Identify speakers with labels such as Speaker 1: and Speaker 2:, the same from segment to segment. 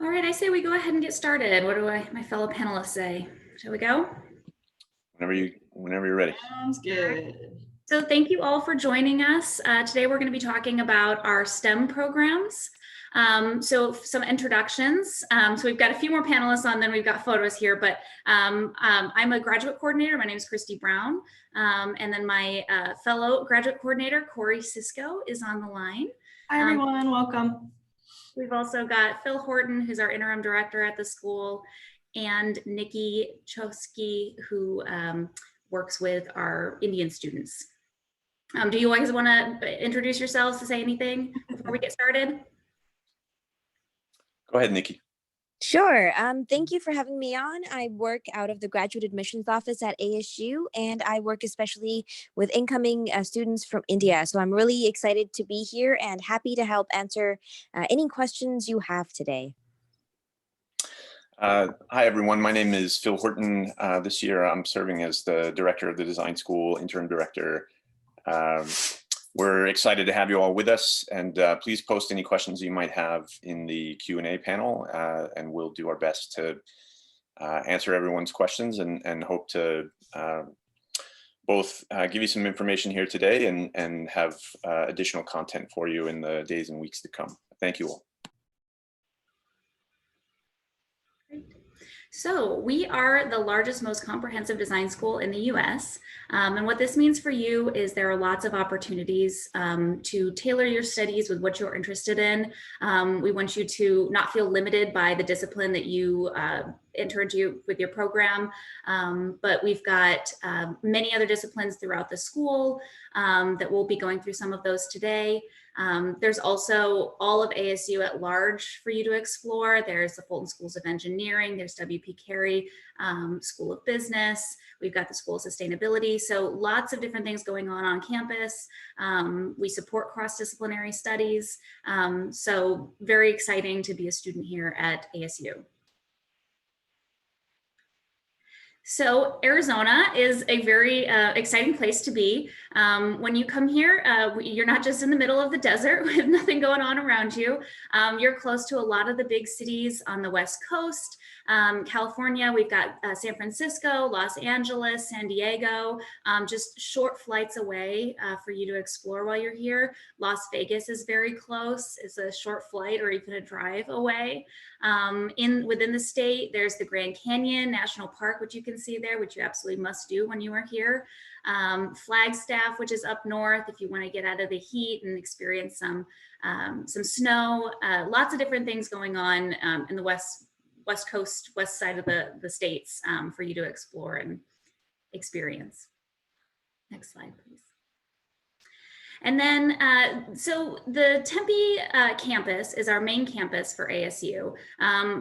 Speaker 1: All right, I say we go ahead and get started. What do my fellow panelists say? Shall we go?
Speaker 2: Whenever you're ready.
Speaker 3: Sounds good.
Speaker 1: So thank you all for joining us. Today we're going to be talking about our STEM programs. So some introductions. So we've got a few more panelists on, then we've got photos here, but I'm a graduate coordinator. My name is Christy Brown. And then my fellow graduate coordinator, Corey Sisko, is on the line.
Speaker 3: Hi, everyone. Welcome.
Speaker 1: We've also got Phil Horton, who's our interim director at the school, and Nikki Chosky, who works with our Indian students. Do you guys want to introduce yourselves to say anything before we get started?
Speaker 2: Go ahead, Nikki.
Speaker 4: Sure. Thank you for having me on. I work out of the graduate admissions office at ASU, and I work especially with incoming students from India. So I'm really excited to be here and happy to help answer any questions you have today.
Speaker 2: Hi, everyone. My name is Phil Horton. This year, I'm serving as the director of the design school, interim director. We're excited to have you all with us, and please post any questions you might have in the Q&A panel, and we'll do our best to answer everyone's questions and hope to both give you some information here today and have additional content for you in the days and weeks to come. Thank you all.
Speaker 1: So we are the largest, most comprehensive design school in the US. And what this means for you is there are lots of opportunities to tailor your studies with what you're interested in. We want you to not feel limited by the discipline that you enter into with your program, but we've got many other disciplines throughout the school that we'll be going through some of those today. There's also all of ASU at large for you to explore. There's the Fulton Schools of Engineering, there's W.P. Carey School of Business, we've got the School of Sustainability. So lots of different things going on campus. We support cross-disciplinary studies. So very exciting to be a student here at ASU. So Arizona is a very exciting place to be. When you come here, you're not just in the middle of the desert with nothing going on around you. You're close to a lot of the big cities on the West Coast. California, we've got San Francisco, Los Angeles, San Diego, just short flights away for you to explore while you're here. Las Vegas is very close. It's a short flight or even a drive away. Within the state, there's the Grand Canyon National Park, which you can see there, which you absolutely must do when you are here. Flagstaff, which is up north, if you want to get out of the heat and experience some snow. Lots of different things going on in the west coast, west side of the states for you to explore and experience. Next slide, please. And then, so the Tempe campus is our main campus for ASU,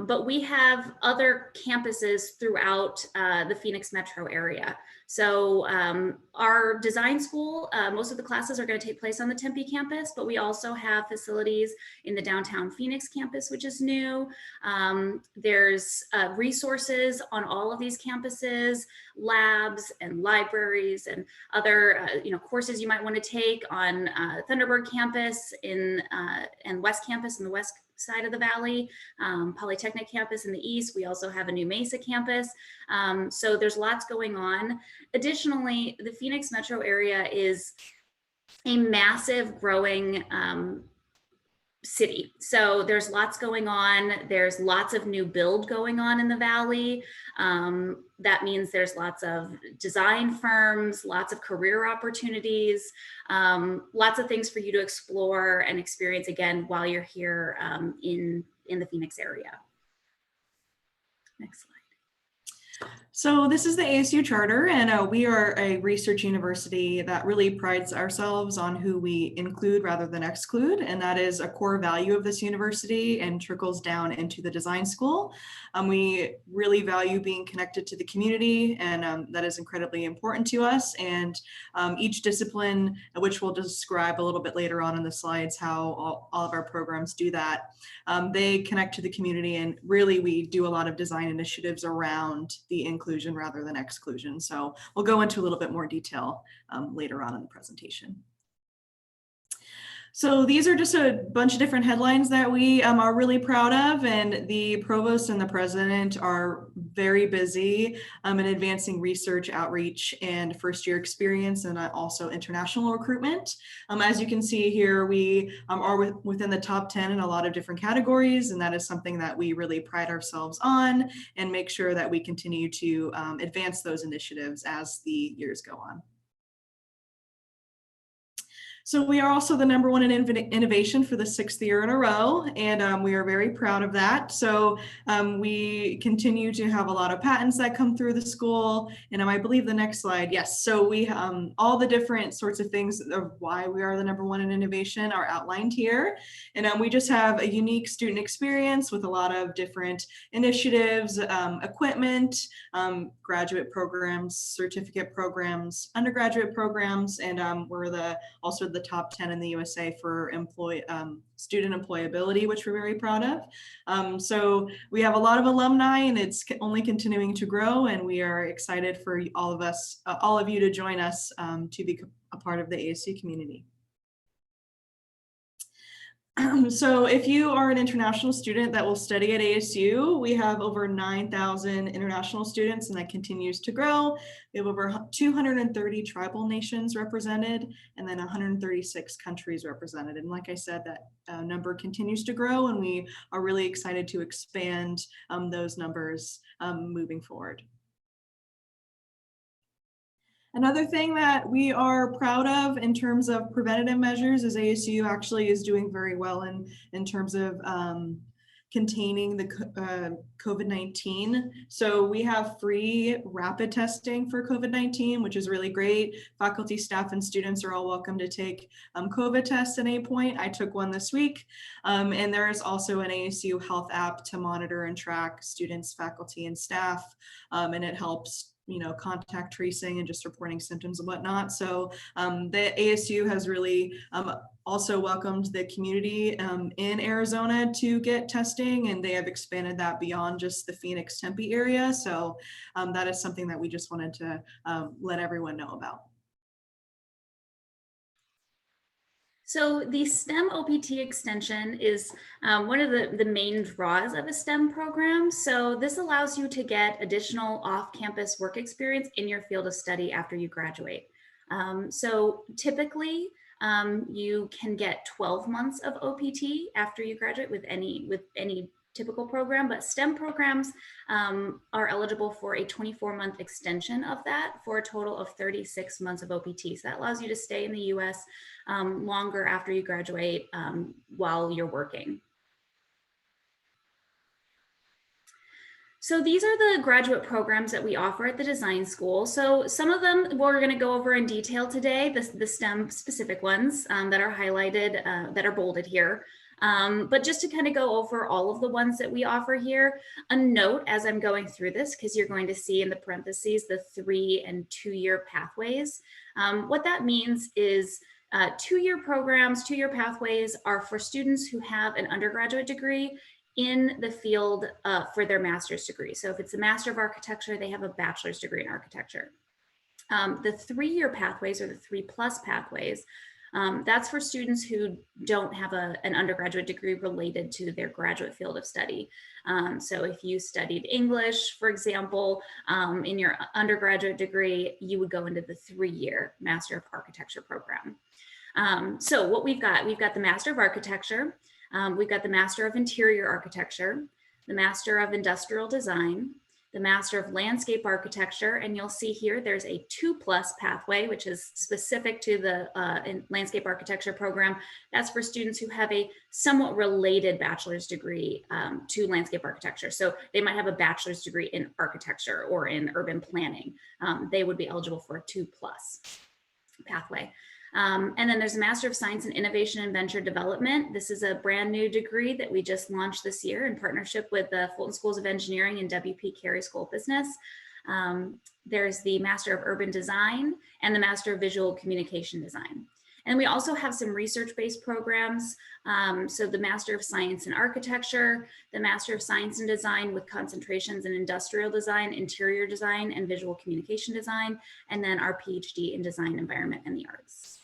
Speaker 1: but we have other campuses throughout the Phoenix metro area. So our design school, most of the classes are going to take place on the Tempe campus, but we also have facilities in the downtown Phoenix campus, which is new. There's resources on all of these campuses, labs and libraries and other courses you might want to take on Thunderbird campus and West Campus in the west side of the valley, Polytechnic campus in the east. We also have a new Mesa campus. So there's lots going on. Additionally, the Phoenix metro area is a massive growing city. So there's lots going on. There's lots of new build going on in the valley. That means there's lots of design firms, lots of career opportunities, lots of things for you to explore and experience again while you're here in the Phoenix area. Next slide.
Speaker 3: So this is the ASU Charter, and we are a research university that really prides ourselves on who we include rather than exclude, and that is a core value of this university and trickles down into the design school. We really value being connected to the community, and that is incredibly important to us. And each discipline, which we'll describe a little bit later on in the slides, how all of our programs do that, they connect to the community, and really we do a lot of design initiatives around the inclusion rather than exclusion. So we'll go into a little bit more detail later on in the presentation. So these are just a bunch of different headlines that we are really proud of, and the provost and the president are very busy in advancing research, outreach, and first-year experience, and also international recruitment. As you can see here, we are within the top 10 in a lot of different categories, and that is something that we really pride ourselves on and make sure that we continue to advance those initiatives as the years go on. So we are also the #1 in innovation for the 6th year in a row, and we are very proud of that. So we continue to have a lot of patents that come through the school, and I believe the next slide, yes. So we all the different sorts of things of why we are the #1 in innovation are outlined here, and we just have a unique student experience with a lot of different initiatives, equipment, graduate programs, certificate programs, undergraduate programs, and we're also the top 10 in the USA for student employability, which we're very proud of. So we have a lot of alumni, and it's only continuing to grow, and we are excited for all of you to join us to be a part of the ASU community. So if you are an international student that will study at ASU, we have over 9,000 international students, and that continues to grow. We have over 230 tribal nations represented, and then 136 countries represented. And like I said, that number continues to grow, and we are really excited to expand those numbers moving forward. Another thing that we are proud of in terms of preventative measures is ASU actually is doing very well in terms of containing the COVID-19. So we have free rapid testing for COVID-19, which is really great. Faculty, staff, and students are all welcome to take COVID tests at any point. I took one this week. And there is also an ASU health app to monitor and track students, faculty, and staff. And it helps contact tracing and just reporting symptoms and whatnot. So the ASU has really also welcomed the community in Arizona to get testing, and they have expanded that beyond just the Phoenix Tempe area. So that is something that we just wanted to let everyone know about.
Speaker 1: So the STEM OPT extension is one of the main draws of a STEM program. So this allows you to get additional off-campus work experience in your field of study after you graduate. So typically you can get 12 months of OPT after you graduate with any typical program, but STEM programs are eligible for a 24-month extension of that for a total of 36 months of OPT. So that allows you to stay in the US longer after you graduate while you're working. So these are the graduate programs that we offer at the design school. So some of them we're going to go over in detail today, the STEM specific ones that are highlighted, that are bolded here. But just to kind of go over all of the ones that we offer here, a note as I'm going through this, because you're going to see in the parentheses the 3- and 2-year pathways. What that means is 2-year programs, 2-year pathways are for students who have an undergraduate degree in the field for their master's degree. So if it's a Master of Architecture, they have a bachelor's degree in architecture. The 3-year pathways, or the 3+ pathways, that's for students who don't have an undergraduate degree related to their graduate field of study. So if you studied English, for example, in your undergraduate degree, you would go into the 3-year Master of Architecture program. So what we've got the Master of Architecture, we've got the Master of Interior Architecture, the Master of Industrial Design, the Master of Landscape Architecture, and you'll see here there's a 2+ pathway, which is specific to the Landscape Architecture program. That's for students who have a somewhat related bachelor's degree to landscape architecture. So they might have a bachelor's degree in architecture or in urban planning. They would be eligible for a 2+ pathway. And then there's a Master of Science in Innovation and Venture Development. This is a brand new degree that we just launched this year in partnership with the Fulton Schools of Engineering and W.P. Carey School of Business. There's the Master of Urban Design and the Master of Visual Communication Design. And we also have some research-based programs. So the Master of Science in Architecture, the Master of Science in Design with concentrations in Industrial Design, Interior Design, and Visual Communication Design, and then our PhD in Design, Environment, and the Arts.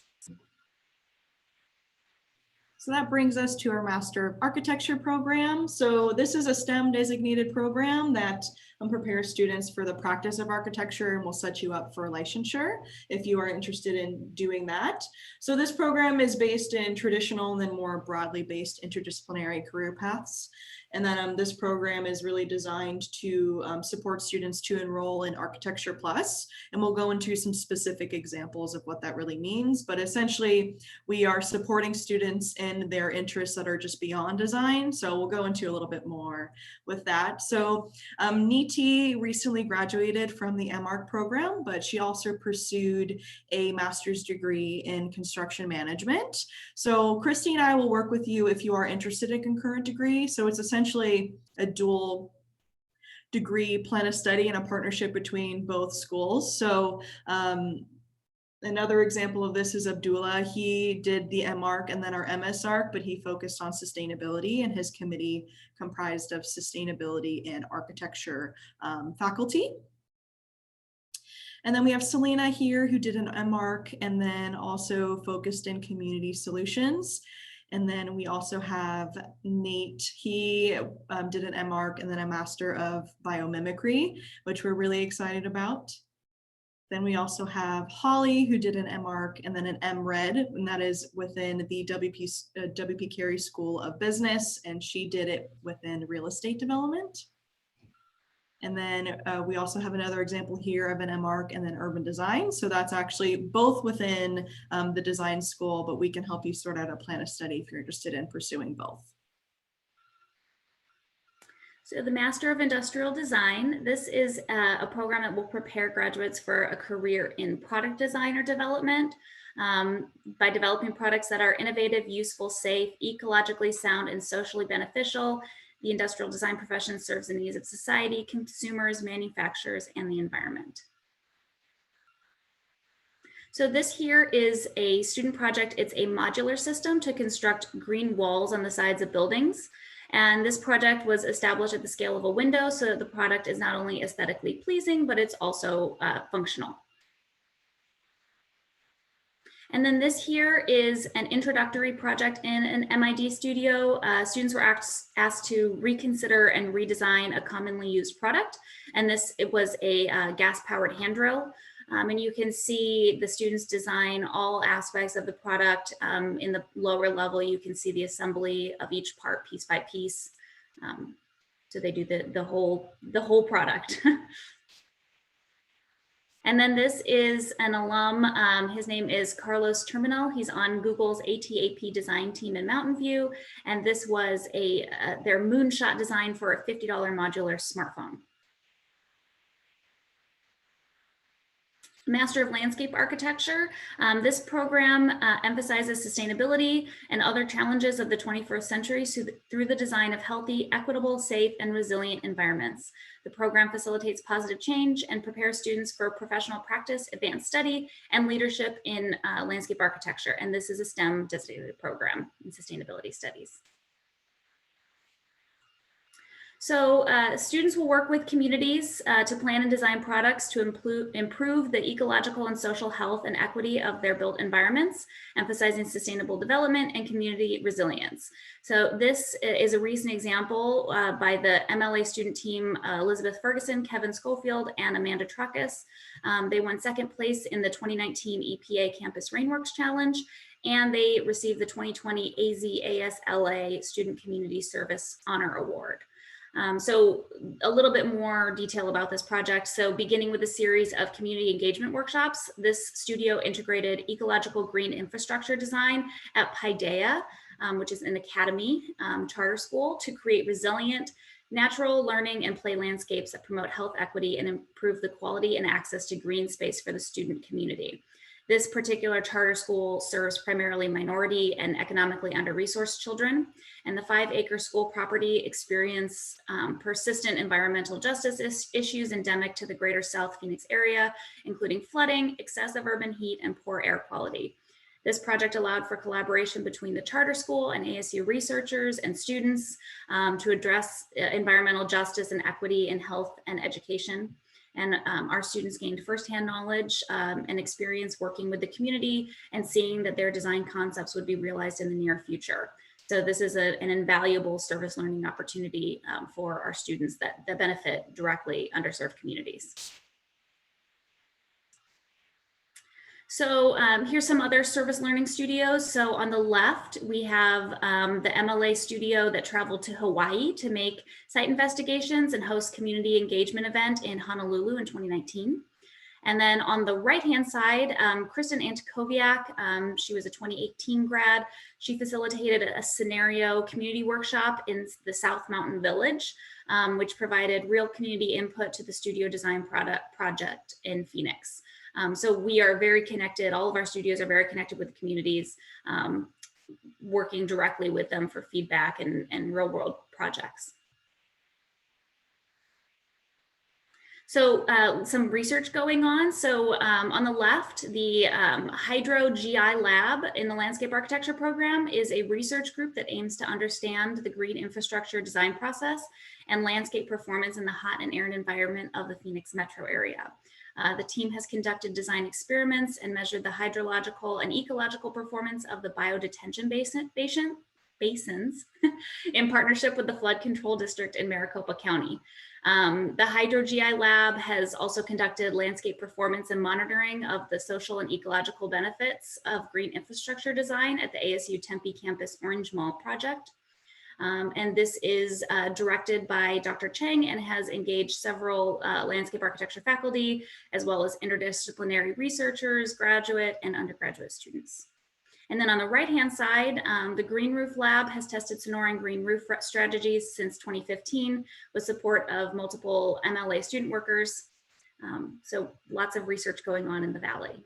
Speaker 3: So that brings us to our Master of Architecture program. So this is a STEM designated program that prepares students for the practice of architecture and will set you up for licensure if you are interested in doing that. So this program is based in traditional and then more broadly based interdisciplinary career paths. And then this program is really designed to support students to enroll in Architecture Plus. And we'll go into some specific examples of what that really means. But essentially, we are supporting students in their interests that are just beyond design. So we'll go into a little bit more with that. So Niti recently graduated from the MArch program, but she also pursued a master's degree in construction management. So Christy and I will work with you if you are interested in concurrent degree. So it's essentially a dual degree plan of study and a partnership between both schools. So another example of this is Abdullah. He did the MArch and then our MSArch, but he focused on sustainability, and his committee comprised of sustainability and architecture faculty. And then we have Selena here, who did an MArch and then also focused in community solutions. And then we also have Nate. He did an MArch and then a Master of Biomimicry, which we're really excited about. Then we also have Holly, who did an MArch and then an MRed, and that is within the WP Carey School of Business, and she did it within real estate development. And then we also have another example here of an MArch and then urban design. So that's actually both within the design school, but we can help you sort out a plan of study if you're interested in pursuing both.
Speaker 1: So the Master of Industrial Design, this is a program that will prepare graduates for a career in product design or development by developing products that are innovative, useful, safe, ecologically sound, and socially beneficial. The industrial design profession serves the needs of society, consumers, manufacturers, and the environment. So this here is a student project. It's a modular system to construct green walls on the sides of buildings. And this project was established at the scale of a window so that the product is not only aesthetically pleasing, but it's also functional. And then this here is an introductory project in an MID studio. Students were asked to reconsider and redesign a commonly used product. And it was a gas-powered hand drill. And you can see the students design all aspects of the product. In the lower level, you can see the assembly of each part piece by piece. So they do the whole product. And then this is an alum. His name is Carlos Terminal. He's on Google's ATAP design team in Mountain View. And this was their moonshot design for a $50 modular smartphone. Master of Landscape Architecture. This program emphasizes sustainability and other challenges of the 21st century through the design of healthy, equitable, safe, and resilient environments. The program facilitates positive change and prepares students for professional practice, advanced study, and leadership in landscape architecture. And this is a STEM designated program in sustainability studies. So students will work with communities to plan and design products to improve the ecological and social health and equity of their built environments, emphasizing sustainable development and community resilience. So this is a recent example by the MLA student team, Elizabeth Ferguson, Kevin Schofield, and Amanda Truckus. They won second place in the 2019 EPA Campus Rainworks Challenge, and they received the 2020 AZASLA Student Community Service Honor Award. So a little bit more detail about this project. So beginning with a series of community engagement workshops, this studio integrated ecological green infrastructure design at Paideia, which is an academy charter school, to create resilient natural learning and play landscapes that promote health equity and improve the quality and access to green space for the student community. This particular charter school serves primarily minority and economically under-resourced children, and the 5-acre school property experience persistent environmental justice issues endemic to the greater South Phoenix area, including flooding, excessive urban heat, and poor air quality. This project allowed for collaboration between the charter school and ASU researchers and students to address environmental justice and equity in health and education. And our students gained firsthand knowledge and experience working with the community and seeing that their design concepts would be realized in the near future. So this is an invaluable service learning opportunity for our students that benefit directly underserved communities. So here's some other service learning studios. So on the left, we have the MLA studio that traveled to Hawaii to make site investigations and host community engagement event in Honolulu in 2019. And then on the right-hand side, Kristen Antikowiak, she was a 2018 grad. She facilitated a scenario community workshop in the South Mountain Village, which provided real community input to the studio design project in Phoenix. So we are very connected. All of our studios are very connected with the communities, working directly with them for feedback and real world projects. So some research going on. So on the left, the Hydro GI Lab in the Landscape Architecture program is a research group that aims to understand the green infrastructure design process and landscape performance in the hot and arid environment of the Phoenix metro area. The team has conducted design experiments and measured the hydrological and ecological performance of the biodetention basins in partnership with the Flood Control District in Maricopa County. The Hydro GI Lab has also conducted landscape performance and monitoring of the social and ecological benefits of green infrastructure design at the ASU Tempe campus Orange Mall project. And this is directed by Dr. Chang and has engaged several landscape architecture faculty, as well as interdisciplinary researchers, graduate and undergraduate students. And then on the right-hand side, the Green Roof Lab has tested sonoring green roof strategies since 2015 with support of multiple MLA student workers. So lots of research going on in the Valley.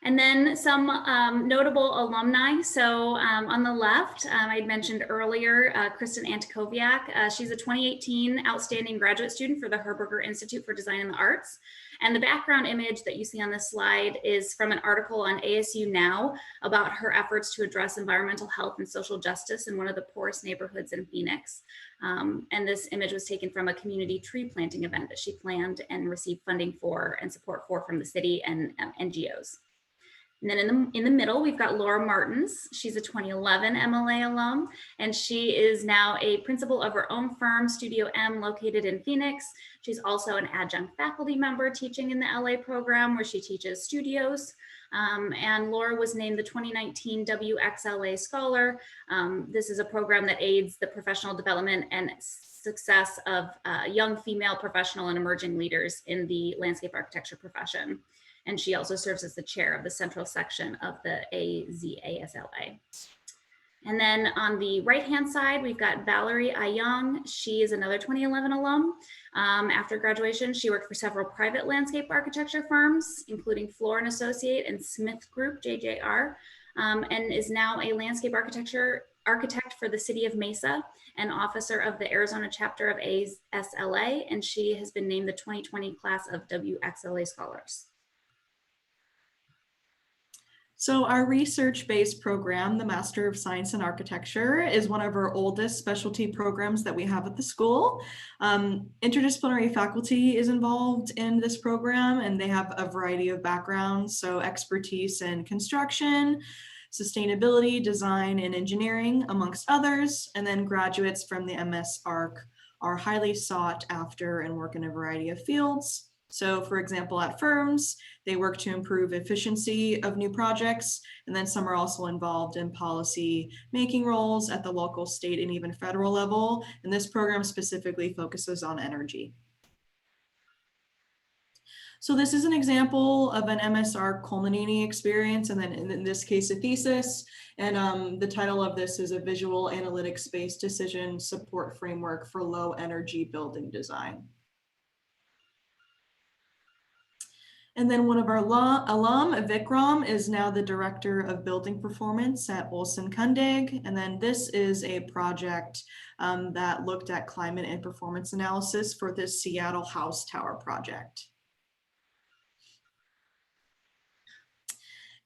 Speaker 1: And then some notable alumni. So on the left, I mentioned earlier, Kristen Antikowiak. She's a 2018 outstanding graduate student for the Herberger Institute for Design and the Arts. And the background image that you see on this slide is from an article on ASU Now about her efforts to address environmental health and social justice in one of the poorest neighborhoods in Phoenix. And this image was taken from a community tree planting event that she planned and received funding for and support for from the city and NGOs. And then in the middle, we've got Laura Martins. She's a 2011 MLA alum, and she is now a principal of her own firm, Studio M, located in Phoenix. She's also an adjunct faculty member teaching in the LA program where she teaches studios. And Laura was named the 2019 WXLA Scholar. This is a program that aids the professional development and success of young female professional and emerging leaders in the landscape architecture profession. And she also serves as the chair of the central section of the AZASLA. And then on the right-hand side, we've got Valerie Ayong. She is another 2011 alum. After graduation, she worked for several private landscape architecture firms, including Floor and Associate and Smith Group, JJR, and is now a landscape architect for the city of Mesa and officer of the Arizona chapter of ASLA. And she has been named the 2020 class of WXLA Scholars.
Speaker 3: So our research-based program, the Master of Science in Architecture, is one of our oldest specialty programs that we have at the school. Interdisciplinary faculty is involved in this program, and they have a variety of backgrounds. So expertise in construction, sustainability, design, and engineering, amongst others. And then graduates from the MS Arc are highly sought after and work in a variety of fields. So for example, at firms, they work to improve efficiency of new projects, and then some are also involved in policy making roles at the local, state, and even federal level. And this program specifically focuses on energy. So this is an example of an MSR culminating experience, and then in this case, a thesis. And the title of this is a visual analytics-based decision support framework for low energy building design. And then one of our alum, Vikram, is now the director of building performance at Olson Kundig. And then this is a project that looked at climate and performance analysis for the Seattle House Tower project.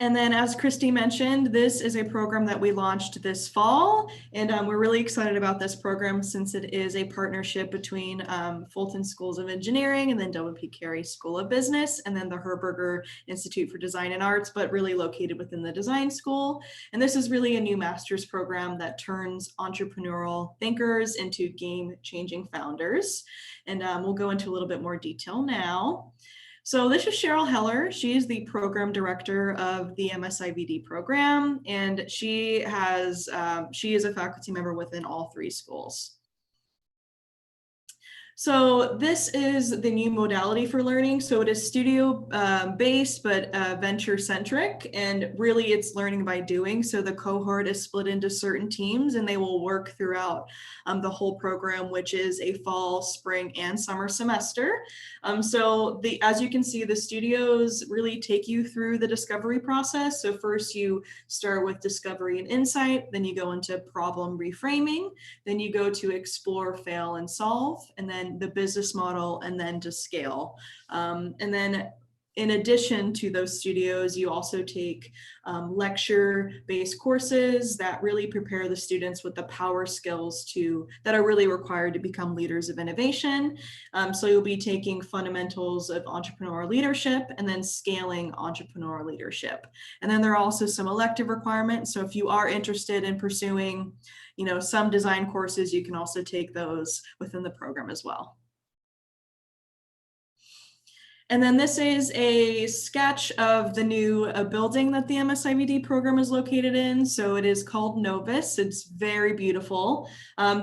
Speaker 3: And then, as Christy mentioned, this is a program that we launched this fall, and we're really excited about this program since it is a partnership between Fulton Schools of Engineering and then W.P. Carey School of Business, and then the Herberger Institute for Design and Arts, but really located within the design school. And this is really a new master's program that turns entrepreneurial thinkers into game-changing founders. And we'll go into a little bit more detail now. So this is Cheryl Heller. She is the program director of the MSIVD program, and she is a faculty member within all 3 schools. So this is the new modality for learning. So it is studio based, but venture-centric, and really it's learning by doing. So the cohort is split into certain teams and they will work throughout the whole program, which is a fall, spring, and summer semester. So as you can see, the studios really take you through the discovery process. So first you start with discovery and insight, then you go into problem reframing, then you go to explore, fail, and solve, and then the business model, and then to scale. And then in addition to those studios, you also take lecture-based courses that really prepare the students with the power skills that are really required to become leaders of innovation. So you'll be taking fundamentals of entrepreneurial leadership and then scaling entrepreneurial leadership. And then there are also some elective requirements. So if you are interested in pursuing, some design courses, you can also take those within the program as well. And then this is a sketch of the new building that the MSIVD program is located in. So it is called Novus. It's very beautiful.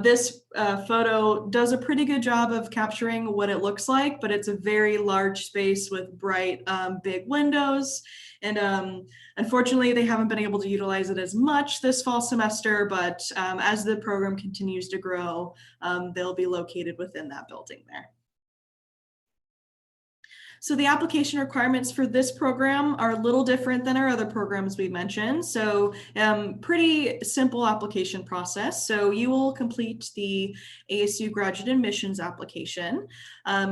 Speaker 3: This photo does a pretty good job of capturing what it looks like, but it's a very large space with bright, big windows. And unfortunately, they haven't been able to utilize it as much this fall semester, but as the program continues to grow, they'll be located within that building there. So the application requirements for this program are a little different than our other programs we mentioned. So pretty simple application process. So you will complete the ASU graduate admissions application.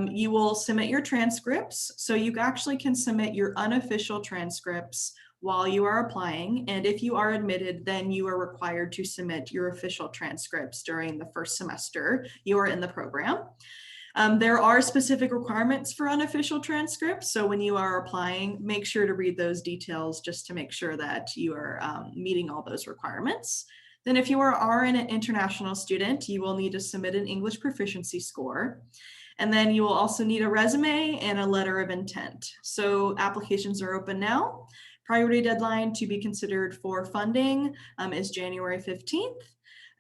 Speaker 3: You will submit your transcripts. So you actually can submit your unofficial transcripts while you are applying. And if you are admitted, then you are required to submit your official transcripts during the first semester you are in the program. There are specific requirements for unofficial transcripts. So when you are applying, make sure to read those details just to make sure that you are meeting all those requirements. Then if you are an international student, you will need to submit an English proficiency score. And then you will also need a resume and a letter of intent. So applications are open now. Priority deadline to be considered for funding is January 15th.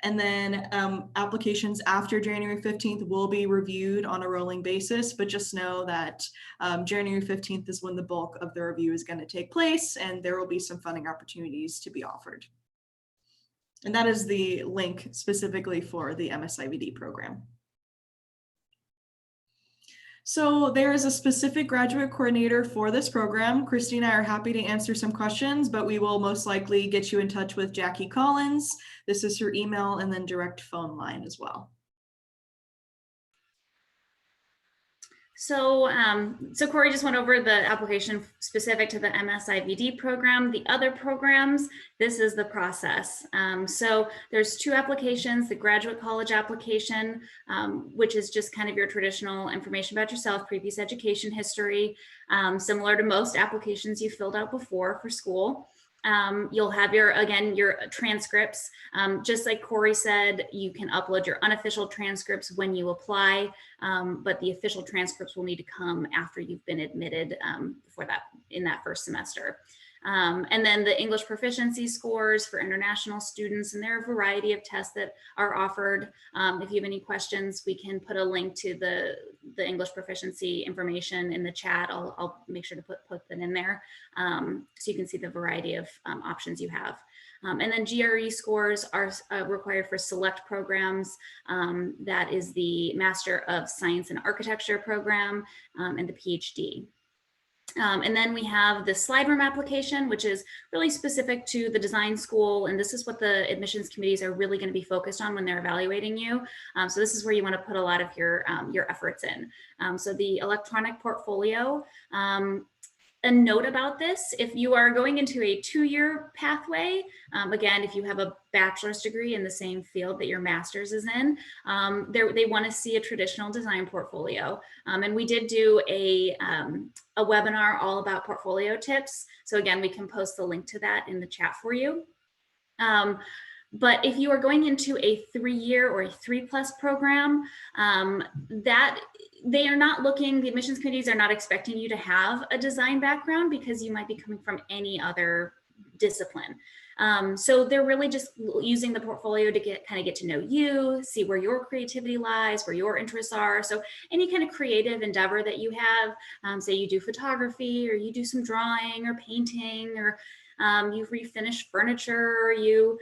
Speaker 3: And then applications after January 15th will be reviewed on a rolling basis, but just know that January 15th is when the bulk of the review is going to take place, and there will be some funding opportunities to be offered. And that is the link specifically for the MSIVD program. So there is a specific graduate coordinator for this program. Christy and I are happy to answer some questions, but we will most likely get you in touch with Jackie Collins. This is her email and then direct phone line as well.
Speaker 1: So Corey just went over the application specific to the MSIVD program. The other programs, this is the process. So there's 2 applications, the graduate college application, which is just kind of your traditional information about yourself, previous education history, similar to most applications you filled out before for school. You'll have your transcripts. Just like Corey said, you can upload your unofficial transcripts when you apply, but the official transcripts will need to come after you've been admitted in that first semester. And then the English proficiency scores for international students, and there are a variety of tests that are offered. If you have any questions, we can put a link to the English proficiency information in the chat. I'll make sure to put that in there so you can see the variety of options you have. And then GRE scores are required for select programs. That is the Master of Science and Architecture program and the PhD. And then we have the slide room application, which is really specific to the design school. And this is what the admissions committees are really going to be focused on when they're evaluating you. So this is where you want to put a lot of your efforts in. So the electronic portfolio, A note about this, if you are going into a 2-year pathway, again, if you have a bachelor's degree in the same field that your master's is in, they want to see a traditional design portfolio. And we did do a webinar all about portfolio tips. So again, we can post the link to that in the chat for you. But if you are going into a 3-year or a 3+ program, that they are not looking, the admissions committees are not expecting you to have a design background because you might be coming from any other discipline. So they're really just using the portfolio to get to know you, see where your creativity lies, where your interests are. So any kind of creative endeavor that you have, say you do photography, or you do some drawing or painting, or you've refinished furniture, or you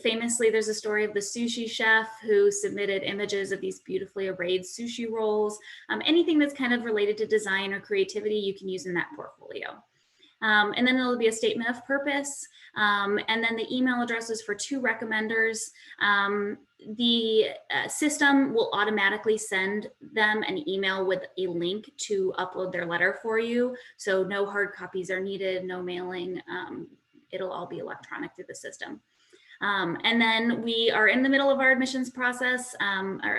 Speaker 1: famously, there's a story of the sushi chef who submitted images of these beautifully arrayed sushi rolls. Anything that's kind of related to design or creativity, you can use in that portfolio. And then there'll be a statement of purpose, and then the email addresses for 2 recommenders. The system will automatically send them an email with a link to upload their letter for you. So no hard copies are needed, no mailing. It'll all be electronic through the system. And then we are in the middle of our admissions process, our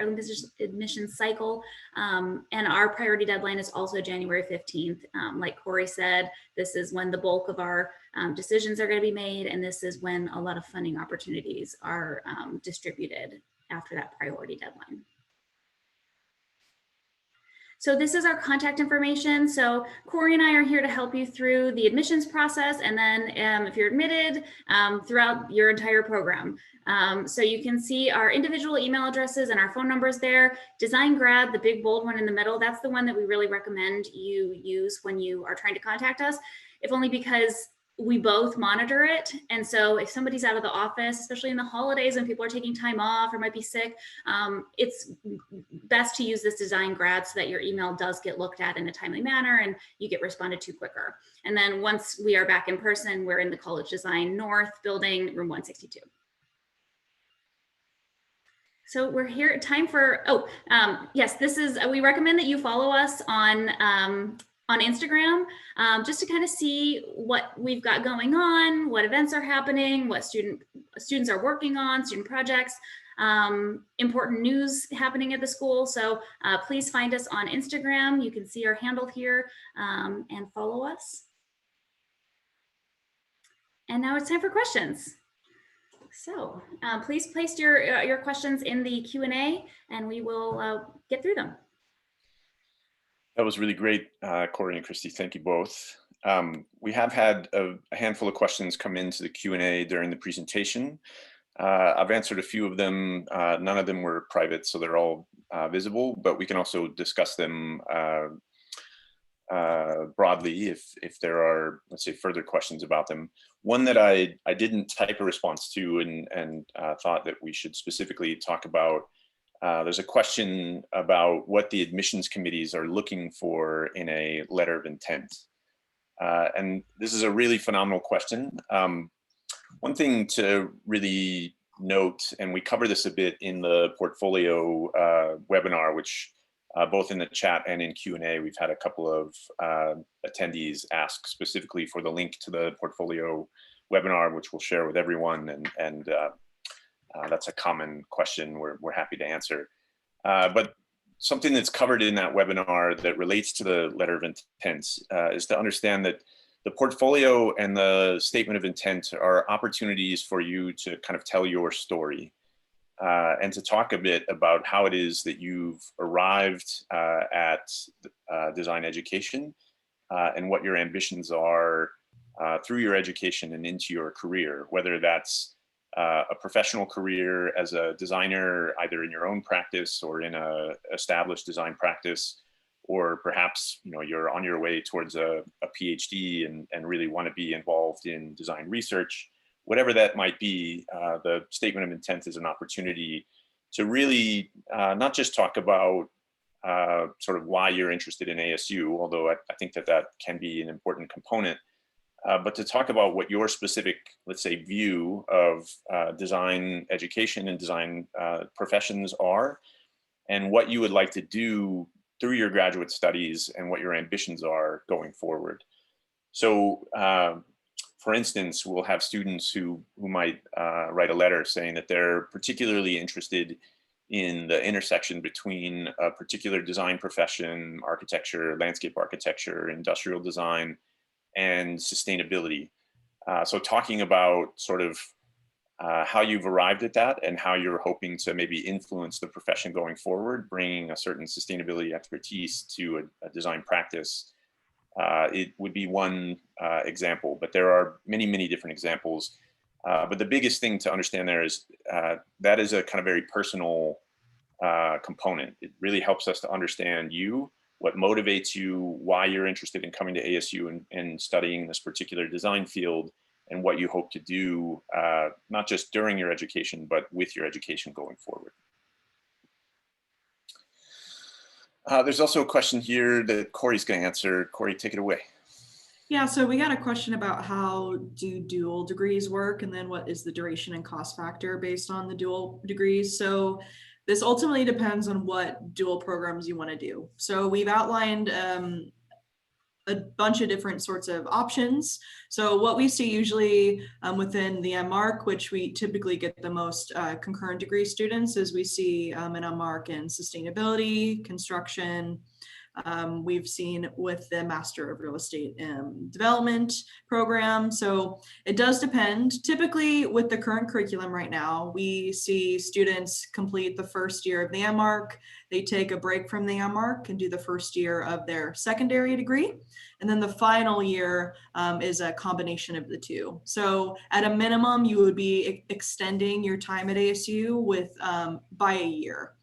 Speaker 1: admissions cycle, and our priority deadline is also January 15th. Like Corey said, this is when the bulk of our decisions are going to be made, and this is when a lot of funding opportunities are distributed after that priority deadline. So this is our contact information. So Corey and I are here to help you through the admissions process, and then if you're admitted, throughout your entire program. So you can see our individual email addresses and our phone numbers there. Design Grad, the big bold one in the middle, that's the one that we really recommend you use when you are trying to contact us, if only because we both monitor it. And so if somebody's out of the office, especially in the holidays when people are taking time off or might be sick, it's best to use this Design Grad so that your email does get looked at in a timely manner and you get responded to quicker. And then once we are back in person, we're in the College Design North building, room 162. So we're here, time for, yes, this is, we recommend that you follow us on Instagram, just to kind of see what we've got going on, what events are happening, what students are working on, student projects, important news happening at the school. So please find us on Instagram. You can see our handle here, and follow us. And now it's time for questions. So please place your questions in the Q&A and we will get through them.
Speaker 2: That was really great, Corey and Christy. Thank you both. We have had a handful of questions come into the Q&A during the presentation. I've answered a few of them. None of them were private, so they're all visible, but we can also discuss them broadly if there are, let's say, further questions about them. One that I didn't type a response to and thought that we should specifically talk about. There's a question about what the admissions committees are looking for in a letter of intent. And this is a really phenomenal question. One thing to really note, and we cover this a bit in the portfolio webinar, which both in the chat and in Q&A, we've had a couple of attendees ask specifically for the link to the portfolio webinar, which we'll share with everyone. And that's a common question we're happy to answer. But something that's covered in that webinar that relates to the letter of intent is to understand that the portfolio and the statement of intent are opportunities for you to kind of tell your story and to talk a bit about how it is that you've arrived at design education and what your ambitions are through your education and into your career, whether that's a professional career as a designer, either in your own practice or in a established design practice, or perhaps you're on your way towards a PhD and really want to be involved in design research. Whatever that might be, the statement of intent is an opportunity to really not just talk about sort of why you're interested in ASU, although I think that can be an important component, but to talk about what your specific, let's say, view of design education and design professions are, and what you would like to do through your graduate studies and what your ambitions are going forward. So for instance, we'll have students who might write a letter saying that they're particularly interested in the intersection between a particular design profession, architecture, landscape architecture, industrial design, and sustainability. So talking about sort of how you've arrived at that and how you're hoping to maybe influence the profession going forward, bringing a certain sustainability expertise to a design practice. It would be one example, but there are many, many different examples. But the biggest thing to understand there is that is a kind of very personal component. It really helps us to understand you, what motivates you, why you're interested in coming to ASU and studying this particular design field, and what you hope to do, not just during your education, but with your education going forward. There's also a question here that Corey's going to answer. Corey, take it away.
Speaker 3: Yeah, so we got a question about how do dual degrees work, and then what is the duration and cost factor based on the dual degrees. So this ultimately depends on what dual programs you want to do. So we've outlined a bunch of different sorts of options. So what we see usually within the MArch, which we typically get the most concurrent degree students, is we see an MArch in sustainability, construction. We've seen with the Master of Real Estate Development program. So it does depend. Typically with the current curriculum right now, we see students complete the first year of the MArch. They take a break from the MArch and do the first year of their secondary degree. And then the final year is a combination of the two. So at a minimum, you would be extending your time at ASU with by a year.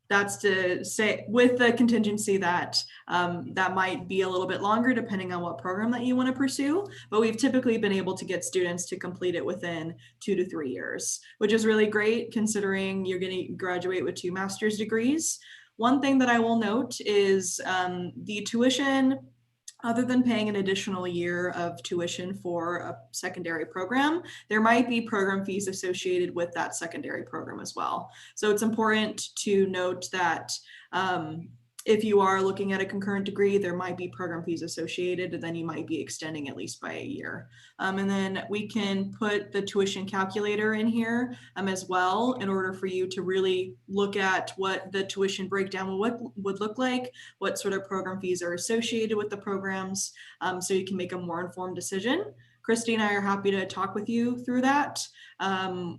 Speaker 3: That's to say, with the contingency that that might be a little bit longer depending on what program that you want to pursue, but we've typically been able to get students to complete it within 2 to 3 years, which is really great considering you're going to graduate with 2 master's degrees. One thing that I will note is the tuition, other than paying an additional year of tuition for a secondary program, there might be program fees associated with that secondary program as well. So it's important to note that if you are looking at a concurrent degree, there might be program fees associated, and then you might be extending at least by a year. And then we can put the tuition calculator in here as well in order for you to really look at what the tuition breakdown would look like, what sort of program fees are associated with the programs, so you can make a more informed decision. Christy and I are happy to talk with you through that.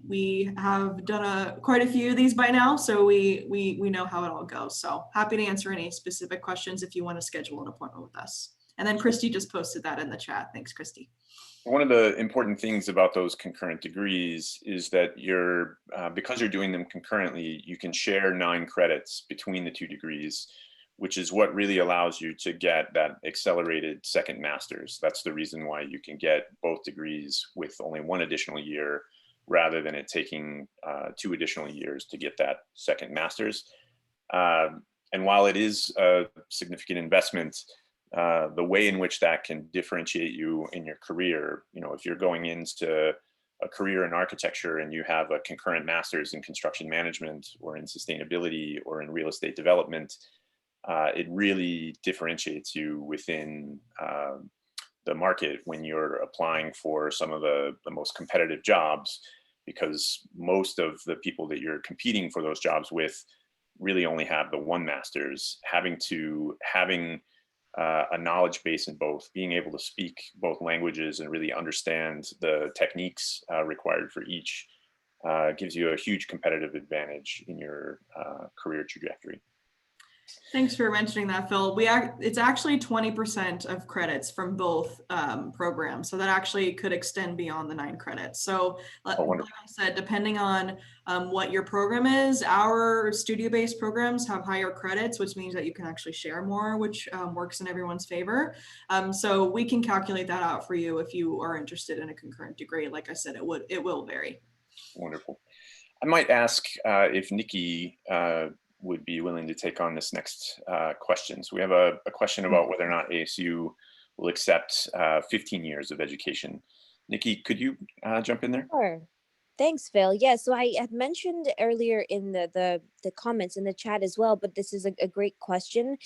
Speaker 3: We have done quite a few of these by now, so we know how it all goes. So happy to answer any specific questions if you want to schedule an appointment with us. And then Christy just posted that in the chat. Thanks, Christy.
Speaker 2: One of the important things about those concurrent degrees is that because you're doing them concurrently, you can share 9 credits between the 2 degrees, which is what really allows you to get that accelerated second master's. That's the reason why you can get both degrees with only 1 additional year, rather than it taking 2 additional years to get that second master's. And while it is a significant investment, the way in which that can differentiate you in your career, if you're going into a career in architecture and you have a concurrent master's in construction management or in sustainability or in real estate development, it really differentiates you within the market when you're applying for some of the most competitive jobs, because most of the people that you're competing for those jobs with really only have the 1 master's. Having a knowledge base in both, being able to speak both languages and really understand the techniques required for each gives you a huge competitive advantage in your career trajectory.
Speaker 3: Thanks for mentioning that, Phil. It's actually 20% of credits from both programs. So that actually could extend beyond the 9 credits. So like I said, depending on what your program is, our studio-based programs have higher credits, which means that you can actually share more, which works in everyone's favor. So we can calculate that out for you if you are interested in a concurrent degree. Like I said, it will vary.
Speaker 2: Wonderful. I might ask if Nikki would be willing to take on this next question. So we have a question about whether or not ASU will accept 15 years of education. Nikki, could you jump in there?
Speaker 4: Sure. Thanks, Phil. Yeah, so I had mentioned earlier in the comments in the chat as well, but this is a great question.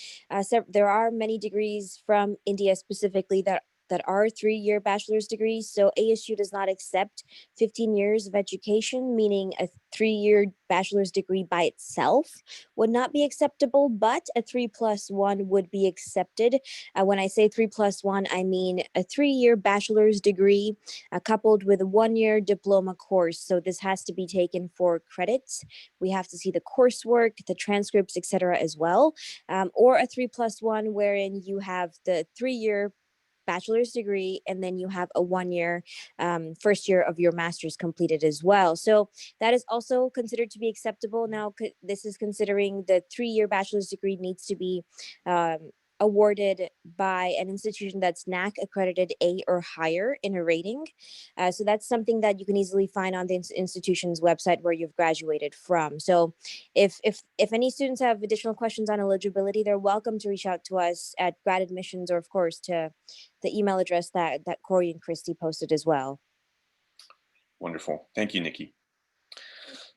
Speaker 4: So there are many degrees from India specifically that are 3-year bachelor's degrees. So ASU does not accept 15 years of education, meaning a 3-year bachelor's degree by itself would not be acceptable, but a 3+1 would be accepted. When I say 3+1, I mean a 3-year bachelor's degree coupled with a 1-year diploma course. So this has to be taken for credits. We have to see the coursework, the transcripts, etc. as well. Or a 3+1 wherein you have the 3-year bachelor's degree and then you have a 1-year first year of your master's completed as well. So that is also considered to be acceptable. Now, this is considering the 3-year bachelor's degree needs to be awarded by an institution that's NAC accredited A or higher in a rating. So that's something that you can easily find on the institution's website where you've graduated from. So if any students have additional questions on eligibility, they're welcome to reach out to us at grad admissions, or of course to the email address that Corey and Christy posted as well.
Speaker 2: Wonderful. Thank you, Nikki.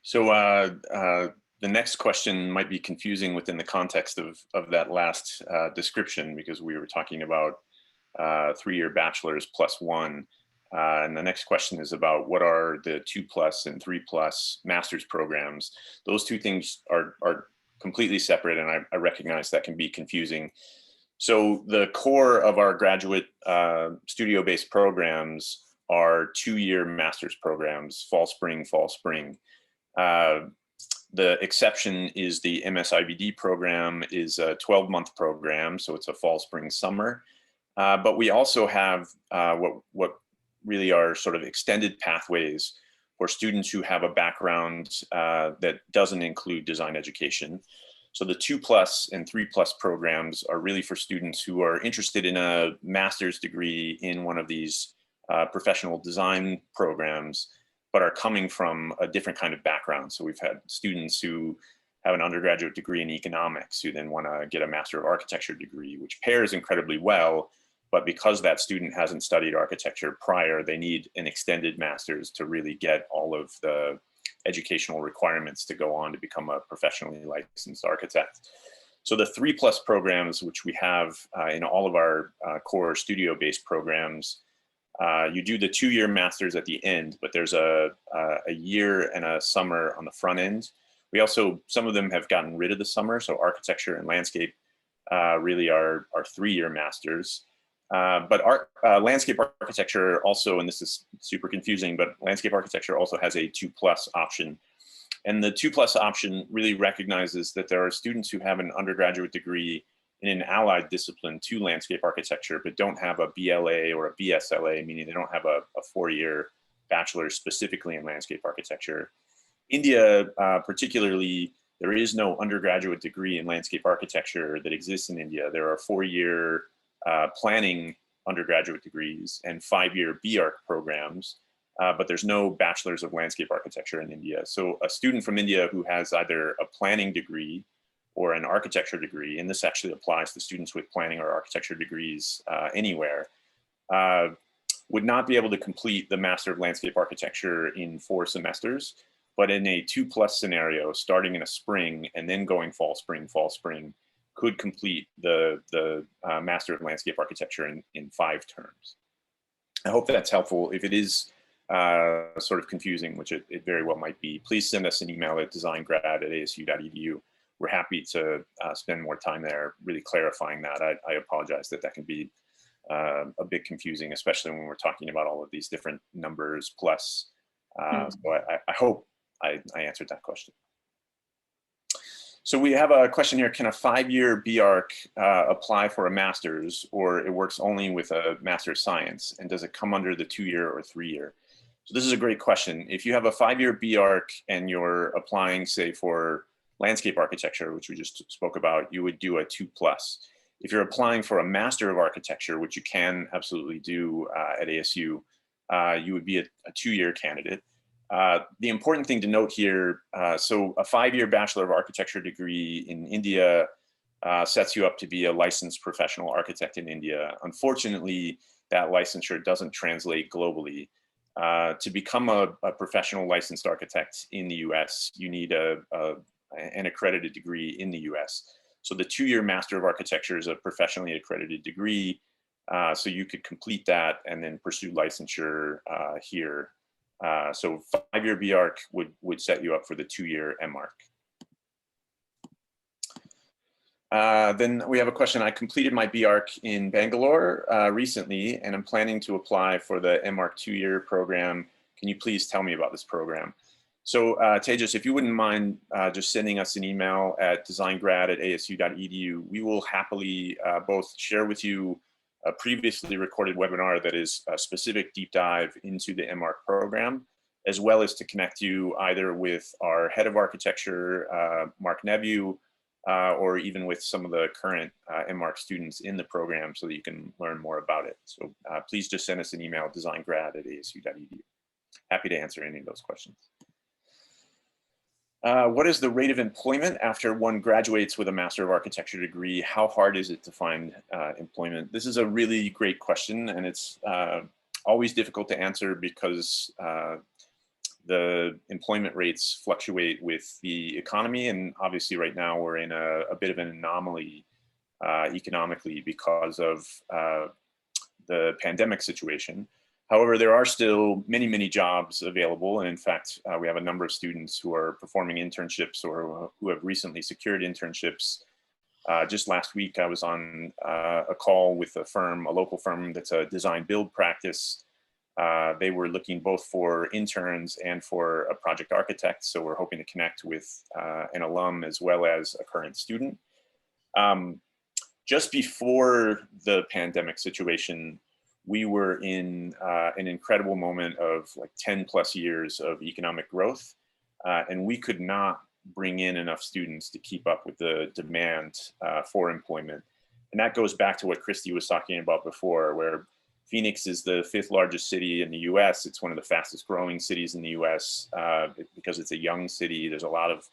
Speaker 2: So the next question might be confusing within the context of that last description, because we were talking about 3-year bachelor's +1. And the next question is about what are the 2+ and 3+ master's programs. Those two things are completely separate, and I recognize that can be confusing. So the core of our graduate studio-based programs are 2-year master's programs, fall, spring, fall, spring. The exception is the MSIVD program is a 12-month program, so it's a fall, spring, summer. But we also have what really are sort of extended pathways for students who have a background that doesn't include design education. So the 2+ and 3+ programs are really for students who are interested in a master's degree in one of these professional design programs, but are coming from a different kind of background. So we've had students who have an undergraduate degree in economics who then want to get a Master of Architecture degree, which pairs incredibly well. But because that student hasn't studied architecture prior, they need an extended master's to really get all of the educational requirements to go on to become a professionally licensed architect. So the 3+ programs, which we have in all of our core studio-based programs, you do the 2-year master's at the end, but there's a year and a summer on the front end. We also, some of them have gotten rid of the summer, so architecture and landscape really are 3-year masters. But landscape architecture also, and this is super confusing, but landscape architecture also has a 2+ option. And the 2+ option really recognizes that there are students who have an undergraduate degree in an allied discipline to landscape architecture, but don't have a BLA or a BSLA, meaning they don't have a 4-year bachelor's specifically in landscape architecture. India, particularly, there is no undergraduate degree in landscape architecture that exists in India. There are 4-year planning undergraduate degrees and 5-year BArch programs, but there's no bachelor's of landscape architecture in India. So a student from India who has either a planning degree or an architecture degree, and this actually applies to students with planning or architecture degrees anywhere, would not be able to complete the Master of Landscape Architecture in 4 semesters, but in a 2+ scenario, starting in a spring and then going fall, spring, could complete the Master of Landscape Architecture in 5 terms. I hope that's helpful. If it is sort of confusing, which it very well might be, please send us an email at design.grad@asu.edu. We're happy to spend more time there really clarifying that. I apologize that can be a bit confusing, especially when we're talking about all of these different numbers plus. So I hope I answered that question. So we have a question here: can a 5-year BArch apply for a master's, or it works only with a Master of Science? And does it come under the 2-year or 3-year? So this is a great question. If you have a 5-year BArch and you're applying, say, for landscape architecture, which we just spoke about, you would do a 2+. If you're applying for a Master of Architecture, which you can absolutely do at ASU, you would be a 2-year candidate. The important thing to note here, so a 5-year Bachelor of Architecture degree in India sets you up to be a licensed professional architect in India. Unfortunately, that licensure doesn't translate globally. To become a professional licensed architect in the US, you need an accredited degree in the US. So the 2-year Master of Architecture is a professionally accredited degree. So you could complete that and then pursue licensure here. So 5-year BArch would set you up for the 2-year MArch. Then we have a question. I completed my BArch in Bangalore recently, and I'm planning to apply for the MArch 2-year program. Can you please tell me about this program? So Tejas, if you wouldn't mind just sending us an email at design.grad@asu.edu, we will happily both share with you a previously recorded webinar that is a specific deep dive into the MArch program, as well as to connect you either with our head of architecture, Mark Nebu, or even with some of the current MArch students in the program so that you can learn more about it. So please just send us an email, designgrad@asu.edu. Happy to answer any of those questions. What is the rate of employment after one graduates with a Master of Architecture degree? How hard is it to find employment? This is a really great question, and it's always difficult to answer because the employment rates fluctuate with the economy. And obviously right now we're in a bit of an anomaly economically because of the pandemic situation. However, there are still many, many jobs available. And in fact, we have a number of students who are performing internships or who have recently secured internships. Just last week, I was on a call with a firm, a local firm that's a design build practice. They were looking both for interns and for a project architect. So we're hoping to connect with an alum as well as a current student. Just before the pandemic situation, we were in an incredible moment of like 10+ years of economic growth. And we could not bring in enough students to keep up with the demand for employment. And that goes back to what Christy was talking about before, where Phoenix is the 5th largest city in the US. It's one of the fastest growing cities in the US because it's a young city. There's a lot of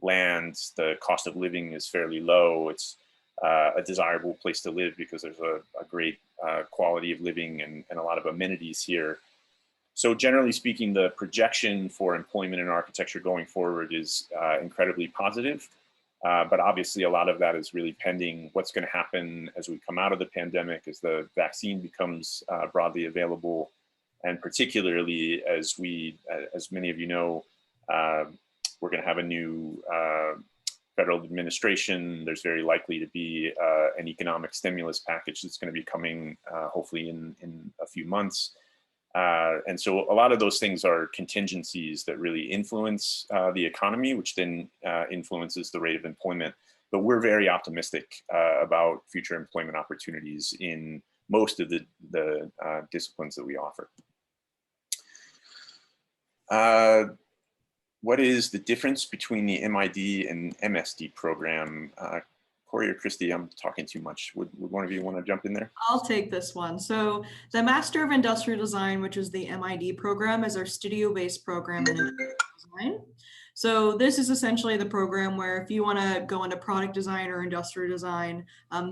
Speaker 2: land. The cost of living is fairly low. It's a desirable place to live because there's a great quality of living and a lot of amenities here. So generally speaking, the projection for employment in architecture going forward is incredibly positive. But obviously a lot of that is really pending what's going to happen as we come out of the pandemic, as the vaccine becomes broadly available, and particularly as many of you know, we're going to have a new federal administration. There's very likely to be an economic stimulus package that's going to be coming hopefully in a few months. And so a lot of those things are contingencies that really influence the economy, which then influences the rate of employment. But we're very optimistic about future employment opportunities in most of the disciplines that we offer. What is the difference between the MID and MSD program? Corey or Christy, I'm talking too much. Would one of you want to jump in there?
Speaker 3: I'll take this one. So the Master of Industrial Design, which is the MID program, is our studio-based program in industrial design. So this is essentially the program where if you want to go into product design or industrial design,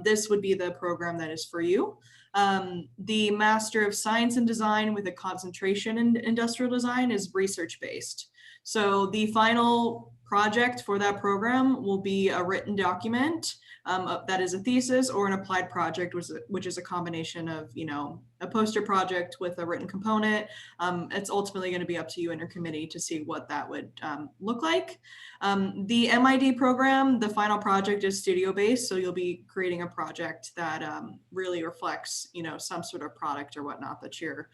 Speaker 3: this would be the program that is for you. The Master of Science and Design with a concentration in industrial design is research-based. So the final project for that program will be a written document that is a thesis or an applied project, which is a combination of, you know, a poster project with a written component. It's ultimately going to be up to you and your committee to see what that would look like. The MID program, the final project is studio-based, so you'll be creating a project that really reflects, you know, some sort of product or whatnot that your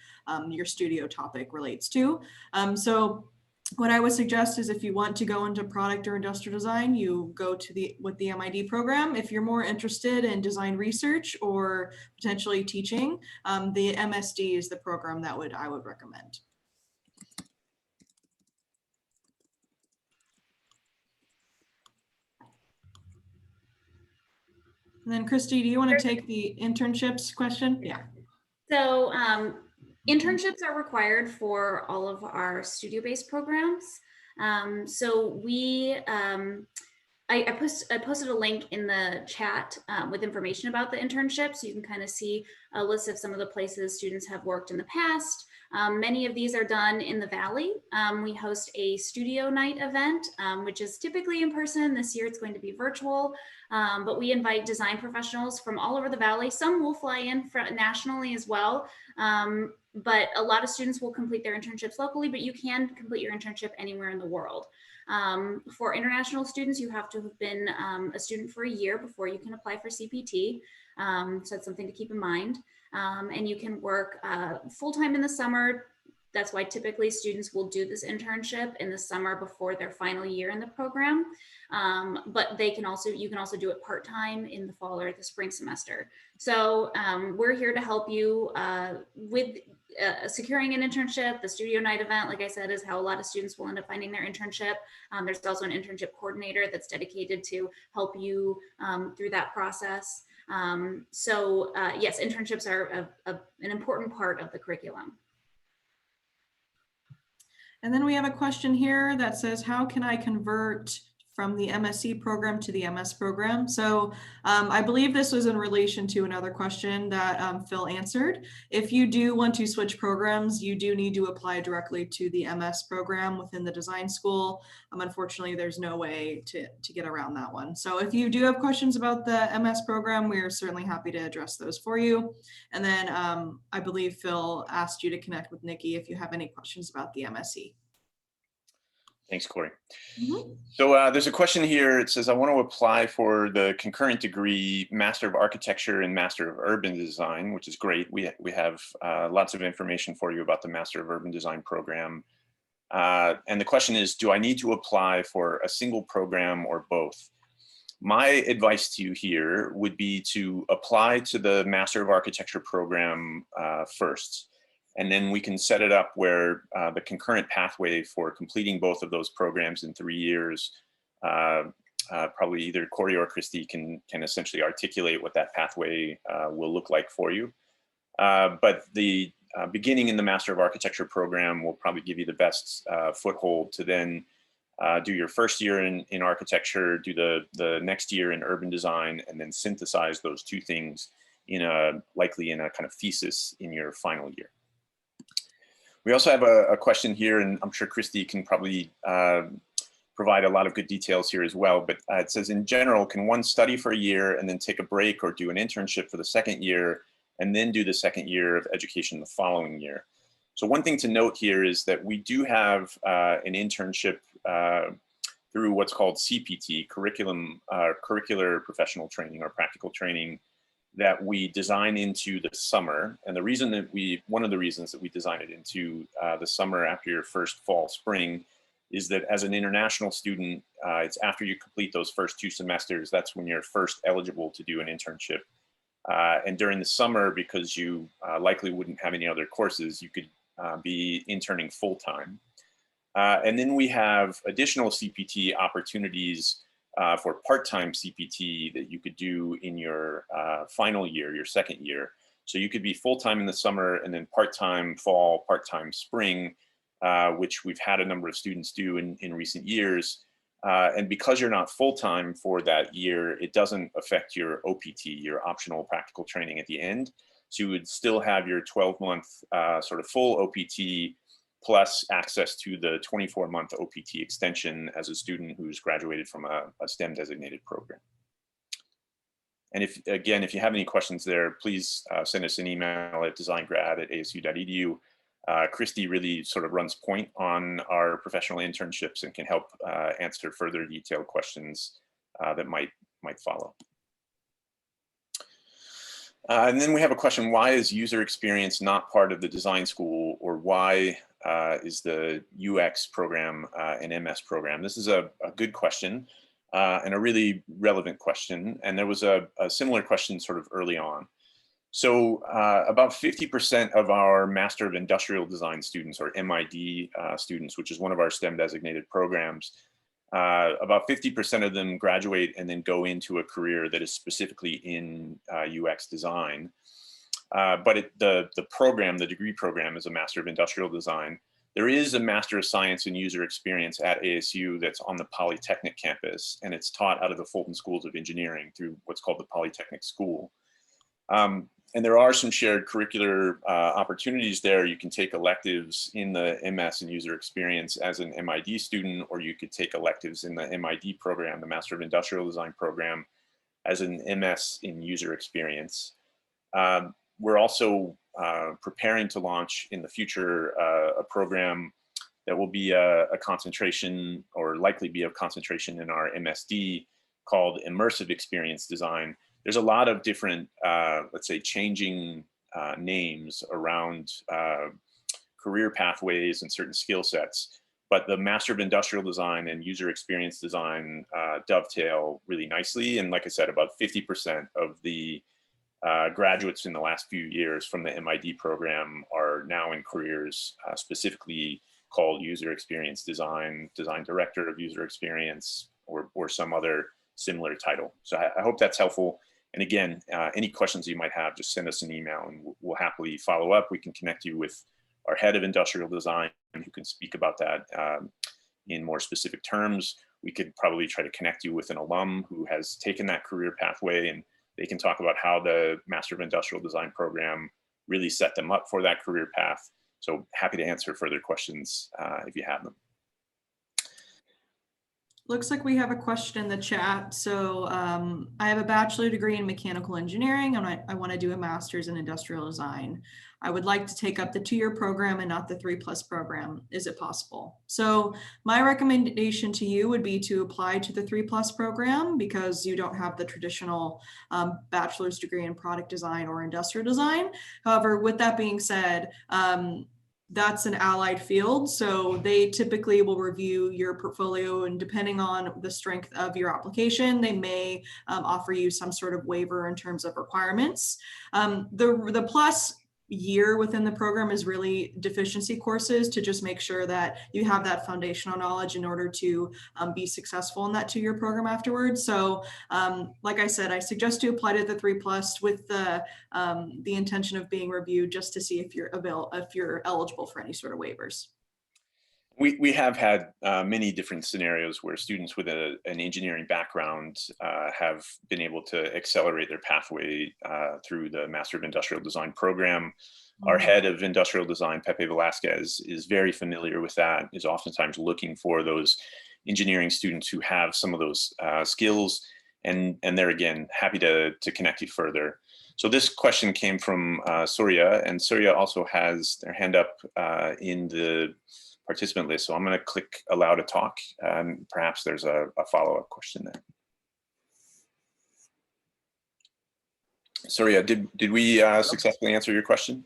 Speaker 3: studio topic relates to. So what I would suggest is if you want to go into product or industrial design, you go to with the MID program. If you're more interested in design research or potentially teaching, the MSD is the program that I would recommend. And then Christy, do you want to take the internships question? Yeah.
Speaker 1: So internships are required for all of our studio-based programs. So I posted a link in the chat with information about the internships. You can kind of see a list of some of the places students have worked in the past. Many of these are done in the Valley. We host a studio night event, which is typically in person. This year it's going to be virtual, but we invite design professionals from all over the Valley. Some will fly in nationally as well, but a lot of students will complete their internships locally, but you can complete your internship anywhere in the world. For international students, you have to have been a student for a year before you can apply for CPT. So that's something to keep in mind. And you can work full-time in the summer. That's why typically students will do this internship in the summer before their final year in the program. But you can also do it part-time in the fall or the spring semester. So we're here to help you with securing an internship. The studio night event, like I said, is how a lot of students will end up finding their internship. There's also an internship coordinator that's dedicated to help you through that process. Yes, internships are an important part of the curriculum.
Speaker 3: And then we have a question here that says, how can I convert from the MSc program to the MS program? So I believe this was in relation to another question that Phil answered. If you do want to switch programs, you do need to apply directly to the MS program within the design school. Unfortunately, there's no way to get around that one. So if you do have questions about the MS program, we are certainly happy to address those for you. And then I believe Phil asked you to connect with Nikki if you have any questions about the MSc.
Speaker 2: Thanks, Corey.
Speaker 3: Mm-hmm.
Speaker 2: So there's a question here. It says, I want to apply for the concurrent degree, Master of Architecture and Master of Urban Design, which is great. We have lots of information for you about the Master of Urban Design program. And the question is, do I need to apply for a single program or both? My advice to you here would be to apply to the Master of Architecture program first. And then we can set it up where the concurrent pathway for completing both of those programs in 3 years, probably either Corey or Christy can essentially articulate what that pathway will look like for you. But the beginning in the Master of Architecture program will probably give you the best foothold to then do your first year in architecture, do the next year in urban design, and then synthesize those two things likely in a kind of thesis in your final year. We also have a question here, and I'm sure Christy can probably provide a lot of good details here as well, but it says, in general, can one study for a year and then take a break or do an internship for the second year and then do the second year of education the following year? So one thing to note here is that we do have an internship through what's called CPT, curricular professional training or practical training, that we design into the summer. And the reason that one of the reasons that we design it into the summer after your first fall, spring, is that as an international student, it's after you complete those first 2 semesters, that's when you're first eligible to do an internship. And during the summer, because you likely wouldn't have any other courses, you could be interning full-time. And then we have additional CPT opportunities for part-time CPT that you could do in your final year, your second year. So you could be full-time in the summer and then part-time fall, part-time spring, which we've had a number of students do in recent years. And because you're not full-time for that year, it doesn't affect your OPT, your optional practical training at the end. So you would still have your 12-month sort of full OPT plus access to the 24-month OPT extension as a student who's graduated from a STEM designated program. And if you have any questions there, please send us an email at design.grad@asu.edu. Christy really sort of runs point on our professional internships and can help answer further detailed questions that might follow. And then we have a question, why is user experience not part of the design school, or why is the UX program an MS program? This is a good question and a really relevant question. And there was a similar question sort of early on. So about 50% of our Master of Industrial Design students, or MID students, which is one of our STEM designated programs, about 50% of them graduate and then go into a career that is specifically in UX design. But the program, the degree program, is a Master of Industrial Design. There is a Master of Science and User Experience at ASU that's on the Polytechnic campus, and it's taught out of the Fulton Schools of Engineering through what's called the Polytechnic School. And there are some shared curricular opportunities there. You can take electives in the MS in user experience as an MID student, or you could take electives in the MID program, the Master of Industrial Design program, as an MS in user experience. We're also preparing to launch in the future a program that will be a concentration, or likely be a concentration, in our MSD called Immersive Experience Design. There's a lot of different, let's say, changing names around career pathways and certain skill sets, but the Master of Industrial Design and User Experience Design dovetail really nicely. And like I said, about 50% of the graduates in the last few years from the MID program are now in careers specifically called User Experience Design, Design Director of User Experience, or some other similar title. So I hope that's helpful. And again, any questions you might have, just send us an email and we'll happily follow up. We can connect you with our head of industrial design who can speak about that in more specific terms. We could probably try to connect you with an alum who has taken that career pathway, and they can talk about how the Master of Industrial Design program really set them up for that career path. So happy to answer further questions if you have them.
Speaker 3: Looks like we have a question in the chat. So I have a bachelor degree in mechanical engineering, and I want to do a master's in industrial design. I would like to take up the 2-year program and not the 3+ program. Is it possible? So my recommendation to you would be to apply to the 3+ program, because you don't have the traditional bachelor's degree in product design or industrial design. However, with that being said, that's an allied field. So they typically will review your portfolio, and depending on the strength of your application, they may offer you some sort of waiver in terms of requirements. The plus year within the program is really deficiency courses, to just make sure that you have that foundational knowledge in order to be successful in that 2-year program afterwards. So like I said, I suggest you apply to the 3+ with the intention of being reviewed, just to see if you're eligible for any sort of waivers.
Speaker 2: We have had many different scenarios where students with an engineering background have been able to accelerate their pathway through the Master of Industrial Design program. Our head of industrial design, Pepe Velasquez, is very familiar with that, is oftentimes looking for those engineering students who have some of those skills, and they're, again, happy to connect you further. So this question came from Surya, and Surya also has their hand up in the participant list. So I'm going to click allow to talk, and perhaps there's a follow-up question there. Surya, did we successfully answer your question?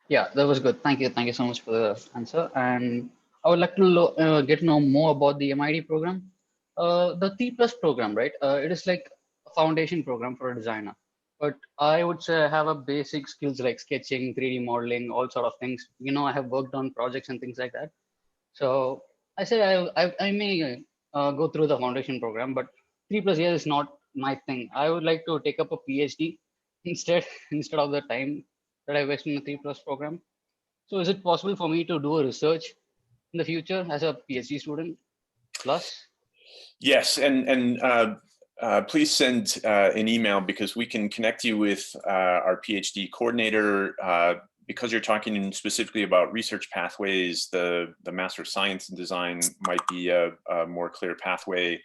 Speaker 5: Yeah, that was good. Thank you. Thank you so much for the answer. And I would like to get to know more about the MID program. The 3+ program, right? It is like a foundation program for a designer. But I would say I have a basic skills like sketching, 3D modeling, all sort of things. You know, I have worked on projects and things like that. So I say I may go through the foundation program, but 3+ years is not my thing. I would like to take up a PhD instead of the time that I waste in the 3+ program. So is it possible for me to do a research in the future as a PhD student plus?
Speaker 2: Yes, and please send an email, because we can connect you with our PhD coordinator. Because you're talking specifically about research pathways, the Master of Science in Design might be a more clear pathway.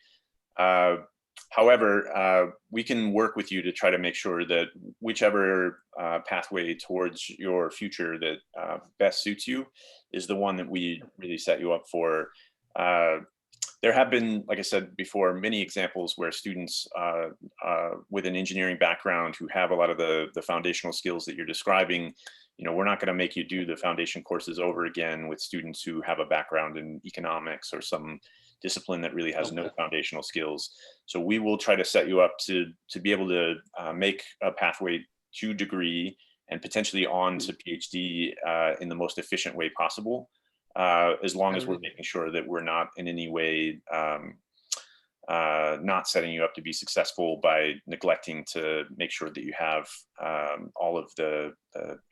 Speaker 2: However, we can work with you to try to make sure that whichever pathway towards your future that best suits you is the one that we really set you up for. There have been, like I said before, many examples where students with an engineering background who have a lot of the foundational skills that you're describing, you know, we're not going to make you do the foundation courses over again with students who have a background in economics or some discipline that really has no foundational skills. So we will try to set you up to be able to make a pathway to degree and potentially on to PhD in the most efficient way possible. As long as we're making sure that we're not in any way not setting you up to be successful by neglecting to make sure that you have all of the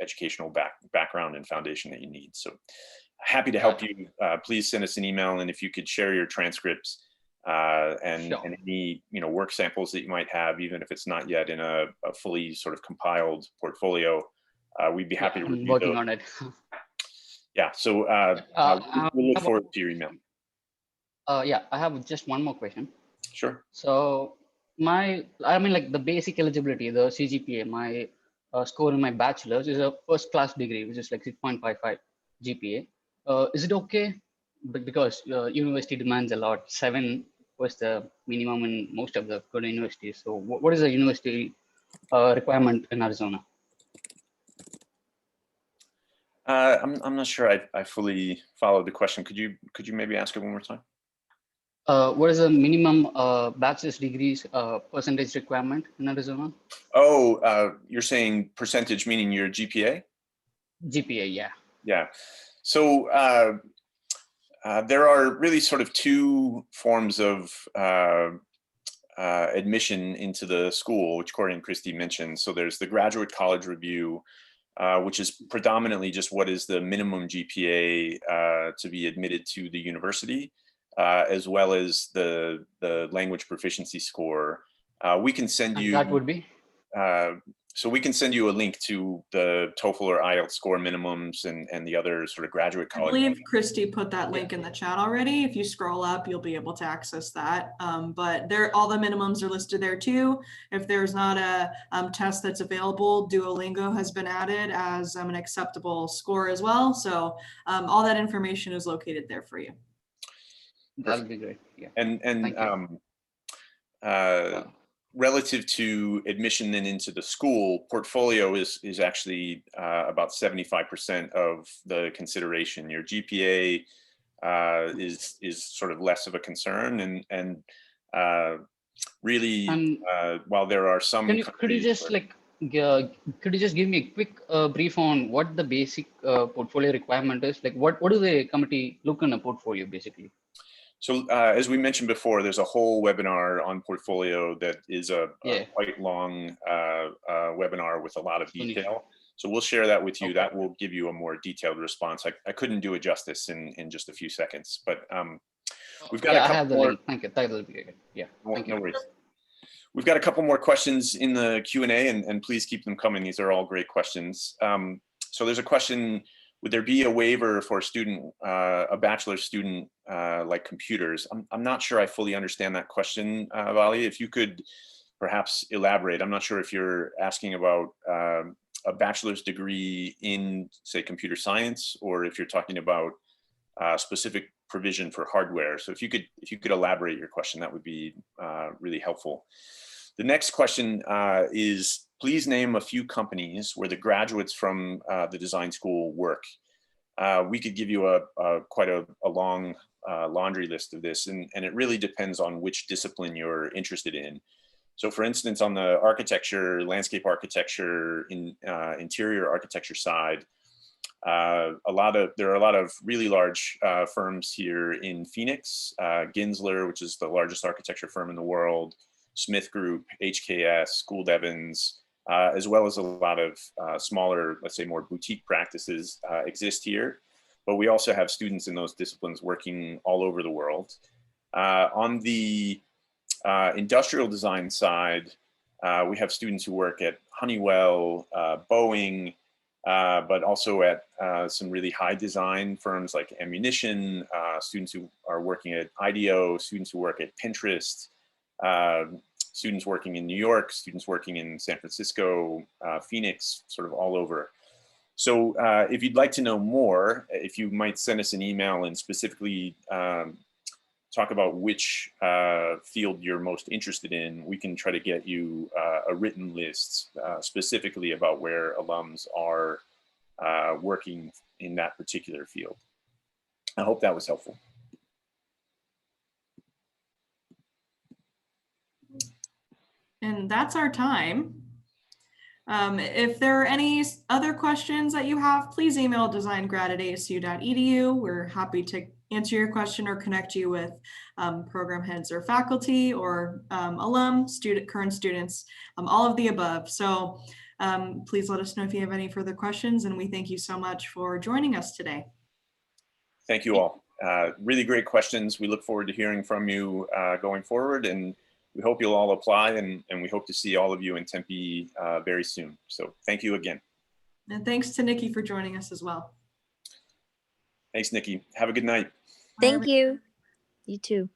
Speaker 2: educational background and foundation that you need. So happy to help you. Please send us an email, and if you could share your transcripts and
Speaker 5: Sure.
Speaker 2: any work samples that you might have, even if it's not yet in a fully sort of compiled portfolio. We'd be happy to
Speaker 5: I'm
Speaker 2: review
Speaker 5: working
Speaker 2: those.
Speaker 5: on it.
Speaker 2: Yeah, so we'll look forward to your email.
Speaker 5: Yeah, I have just one more question.
Speaker 2: Sure.
Speaker 5: So like the basic eligibility, the CGPA, my score in my bachelor's is a first class degree, which is like 6.55 GPA. Is it okay? Because university demands a lot. 7 was the minimum in most of the good universities. So what is the university requirement in Arizona?
Speaker 2: I'm not sure I fully followed the question. Could you maybe ask it one more time?
Speaker 5: What is the minimum bachelor's degrees percentage requirement in Arizona?
Speaker 2: Oh, you're saying percentage, meaning your GPA?
Speaker 5: GPA, yeah.
Speaker 2: Yeah. So there are really sort of two forms of admission into the school, which Corey and Christy mentioned. So there's the graduate college review, which is predominantly just what is the minimum GPA to be admitted to the university, as well as the language proficiency score. We can send you.
Speaker 5: That would be.
Speaker 2: So we can send you a link to the TOEFL or IELTS score minimums and the other sort of graduate college.
Speaker 3: I believe Christy put that link in the chat already. If you scroll up, you'll be able to access that. But all the minimums are listed there too. If there's not a test that's available, Duolingo has been added as an acceptable score as well. So all that information is located there for you.
Speaker 5: That'll be great. Yeah.
Speaker 2: And relative to admission then into the school, portfolio is actually about 75% of the consideration. Your GPA is sort of less of a concern, and really, while there are some.
Speaker 5: Could you just give me a quick brief on what the basic portfolio requirement is? Like, what do the committee look in a portfolio basically?
Speaker 2: So as we mentioned before, there's a whole webinar on portfolio that is a quite long webinar with a lot of detail. So we'll share that with you. Okay. That will give you a more detailed response. I couldn't do it justice in just a few seconds, but we've got a couple
Speaker 5: I have the
Speaker 2: more.
Speaker 5: link. Thank you. Yeah.
Speaker 2: No worries. We've got a couple more questions in the Q&A, and please keep them coming. These are all great questions. So there's a question. Would there be a waiver for a student, a bachelor student like computers? I'm not sure I fully understand that question, Vali. If you could perhaps elaborate. I'm not sure if you're asking about a bachelor's degree in, say, computer science, or if you're talking about specific provision for hardware. So if you could elaborate your question, that would be really helpful. The next question is, please name a few companies where the graduates from the design school work. We could give you quite a long laundry list of this, and it really depends on which discipline you're interested in. So for instance, on the architecture, landscape architecture, interior architecture side, there are a lot of really large firms here in Phoenix, Ginsler, which is the largest architecture firm in the world, Smith Group, HKS, Gould Evans, as well as a lot of smaller, let's say more boutique practices exist here. But we also have students in those disciplines working all over the world. On the industrial design side, we have students who work at Honeywell, Boeing, but also at some really high design firms like Ammunition, students who are working at IDEO, students who work at Pinterest, students working in New York, students working in San Francisco, Phoenix, sort of all over. So if you'd like to know more, if you might send us an email and specifically talk about which field you're most interested in, we can try to get you a written list specifically about where alums are working in that particular field. I hope that was helpful.
Speaker 3: And that's our time. If there are any other questions that you have, please email design.grad@asu.edu. We're happy to answer your question or connect you with program heads or faculty or alum, current students, all of the above. So please let us know if you have any further questions, and we thank you so much for joining us today.
Speaker 2: Thank you all. Really great questions. We look forward to hearing from you going forward, and we hope you'll all apply, and we hope to see all of you in Tempe very soon. So thank you again.
Speaker 3: And thanks to Nikki for joining us as well.
Speaker 2: Thanks, Nikki. Have a good night.
Speaker 4: Thank you. You too.